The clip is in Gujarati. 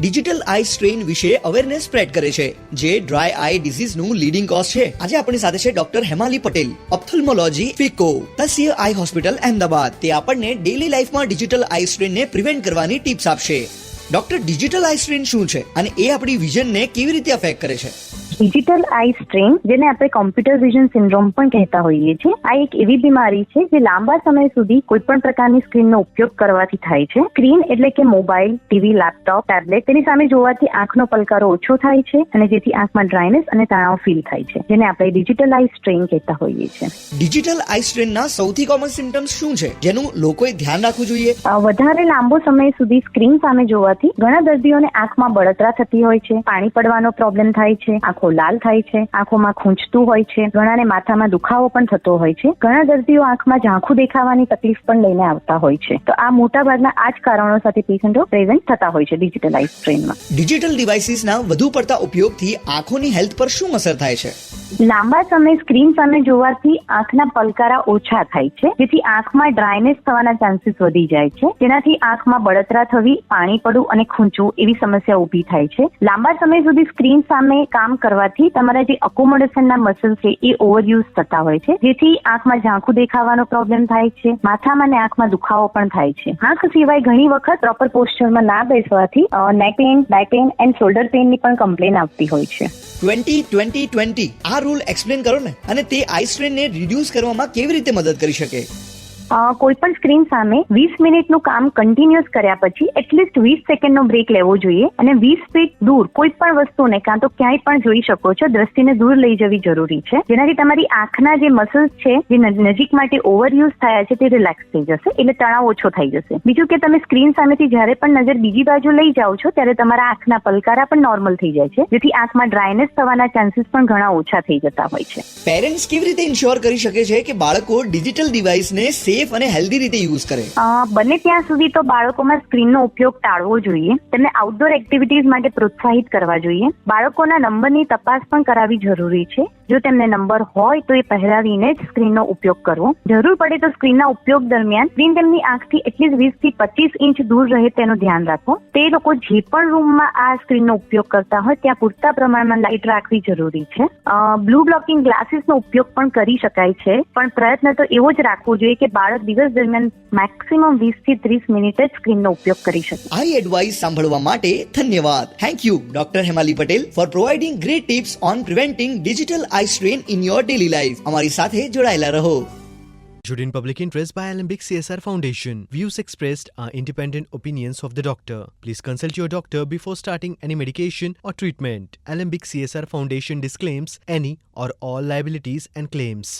ડિજિટલ આઈ સ્ટ્રેન વિશે અવેરનેસ સ્પ્રેડ કરે છે, જે ડ્રાય આઈ ડિઝીઝનું લીડિંગ કોઝ છે. આજે આપણી સાથે છે ડોક્ટર હેમાલી પટેલ, ઓપ્થલ્મોલોજી ફિકો, તસિયા આઈ હોસ્પિટલ, અહેમદાબાદ. તે આપણને ડેલી લાઈફમાં ડિજિટલ આઈ સ્ટ્રેનને પ્રિવેન્ટ કરવાની ટિપ્સ આપશે. ડોક્ટર, ડિજિટલ આઈ સ્ટ્રેન શું છે અને એ આપણી વિઝનને કેવી રીતે અફેક્ટ કરે છે? ડિજિટલ આઈ સ્ટ્રેન, જેને આપણે કોમ્પ્યુટર વિઝન સિન્ડ્રોમ પણ કહેતા હોઈએ છીએ, આ એક એવી બીમારી છે જે લાંબા સમય સુધી કોઈ પણ પ્રકારની સ્ક્રીનનો ઉપયોગ કરવાથી થાય છે. સ્ક્રીન એટલે કે મોબાઈલ, ટીવી, લેપટોપ, ટેબ્લેટ, તેની સામે જોવાથી આંખનો પલકારો ઓછો થાય છે અને જેથી આંખમાં ડ્રાયનેસ અને તણાવ ફીલ થાય છે, જેને આપણે ડિજિટલ આઈ સ્ટ્રેન કહેતા હોઈએ છીએ. ડિજિટલ આઈ સ્ટ્રેનના સૌથી કોમન સિમ્પટમ્સ શું છે જેનું લોકોએ ધ્યાન રાખવું જોઈએ? વધારે લાંબો સમય સુધી સ્ક્રીન સામે જોવાથી ઘણા દર્દીઓને આંખમાં બળતરા થતી હોય છે, પાણી પડવાનો પ્રોબ્લેમ થાય છે, આંખો લાલ થાય છે, આંખોમાં ખૂંચતું હોય છે, ઘણાને માથામાં દુખાવો પણ થતો હોય છે. ઘણા દર્દીઓ આંખમાં ઝાંખું દેખાવાની તકલીફ પણ લઈને આવતા હોય છે. તો આ મોટા ભાગના આ જ કારણો સાથે પેશન્ટો પ્રેઝન્ટ થતા હોય છે ડિજિટલ આઈ સ્ટ્રેનમાં. ડિજિટલ ડિવાઇસીસના વધુ પડતા ઉપયોગથી આંખોની હેલ્થ પર શું અસર થાય છે? લાંબા સમય સ્ક્રીન સામે જોવાથી આંખના પલકારા ઓછા થાય છે, જેથી આંખમાં ડ્રાયનેસ થવાના ચાન્સીસ વધી જાય છે, જેનાથી આંખમાં બળતરા થવી, પાણી પડવું અને ખૂંચવું એવી સમસ્યા ઊભી થાય છે. લાંબા સમય સુધી સ્ક્રીન સામે કામ કરવાથી તમારા જે અકોમોડેશનના મસલ છે એ ઓવરયુઝ થતા હોય છે, જેથી આંખમાં ઝાંખું દેખાવાનો પ્રોબ્લેમ થાય છે, માથામાં અને આંખમાં દુખાવો પણ થાય છે. આંખ સિવાય ઘણી વખત પ્રોપર પોસ્ચરમાં ના બેસવાથી neck pain, back pain and shoulder પેઇનની પણ કમ્પ્લેન આવતી હોય છે. 20-20-20 આ રૂલ એક્સપ્લેન કરો ને, અને તે આઈ સ્ટ્રેનને રિડ્યુસ કરવામાં કેવી રીતે મદદ કરી શકે? કોઈ પણ સ્ક્રીન સામે 20 મિનિટનું કામ કન્ટિન્યુઅસ કર્યા પછી એટલીસ્ટ 20 સેકન્ડનો બ્રેક લેવો જોઈએ અને 20 ફીટ દૂર કોઈ પણ વસ્તુને કાં તો ક્યાંય પણ જોઈ શકો છો, દ્રષ્ટિને દૂર લઈ જવી જરૂરી છે, જેનાથી તમારી આંખના જે મસલ્સ છે જે નજીક માટે ઓવરયુઝ થયા છે તે રિલેક્સ થઈ જશે, એટલે તણાવ ઓછો થઈ જશે. બીજું કે તમે સ્ક્રીન સામેથી જ્યારે પણ નજર બીજી બાજુ લઈ જાઓ છો ત્યારે તમારા આંખના પલકારા પણ નોર્મલ થઈ જાય છે, જેથી આંખમાં ડ્રાયનેસ થવાના ચાન્સીસ પણ ઘણા ઓછા થઈ જતા હોય છે. પેરેન્ટ્સ કેવી રીતે ઇન્શ્યોર કરી શકે છે કે બાળકો ડિજિટલ ડિવાઇસને સેફ અને હેલ્ધી રીતે યુઝ કરે? બને ત્યાં સુધી તો બાળકોમાં સ્ક્રીનનો ઉપયોગ ટાળવો જોઈએ. તેમને આઉટડોર એક્ટિવિટીઝ માટે પ્રોત્સાહિત કરવા જોઈએ. બાળકોના નંબરની તપાસ પણ કરાવવી જરૂરી છે. જો તેમને નંબર હોય તો એ પહેરાવીને જ સ્ક્રીનનો ઉપયોગ કરવો. જરૂર પડે તો સ્ક્રીનના ઉપયોગ દરમિયાન સ્ક્રીન તેમની આંખથી એટલીસ્ટ 20 થી 25 ઇંચ દૂર રહે તેનું ધ્યાન રાખો. તે લોકો જે પણ રૂમમાં આ સ્ક્રીનનો ઉપયોગ કરતા હોય ત્યાં પૂરતા પ્રમાણમાં લાઇટ રાખવી જરૂરી છે. બ્લુ બ્લોકિંગ ગ્લાસીસનો ઉપયોગ પણ કરી શકાય છે, પણ પ્રયત્ન તો એવો જ રાખવો જોઈએ કે બાળક દિવસ દરમિયાન મેક્સિમમ 20 થી 30 મિનિટ જ સ્ક્રીનનો ઉપયોગ કરી શકે. આઈ એડવાઇસ સાંભળવા માટે ધન્યવાદ. Thank you doctor Hemali Patel four providing great tips on preventing digital eye strain in your daily life. અમારી સાથે જોડાયેલા રહો. Issued in public interest by Alembic CSR Foundation. Views expressed are independent opinions of the doctor. Please consult your doctor before starting any medication or treatment. Alembic CSR Foundation disclaims any or all liabilities and claims.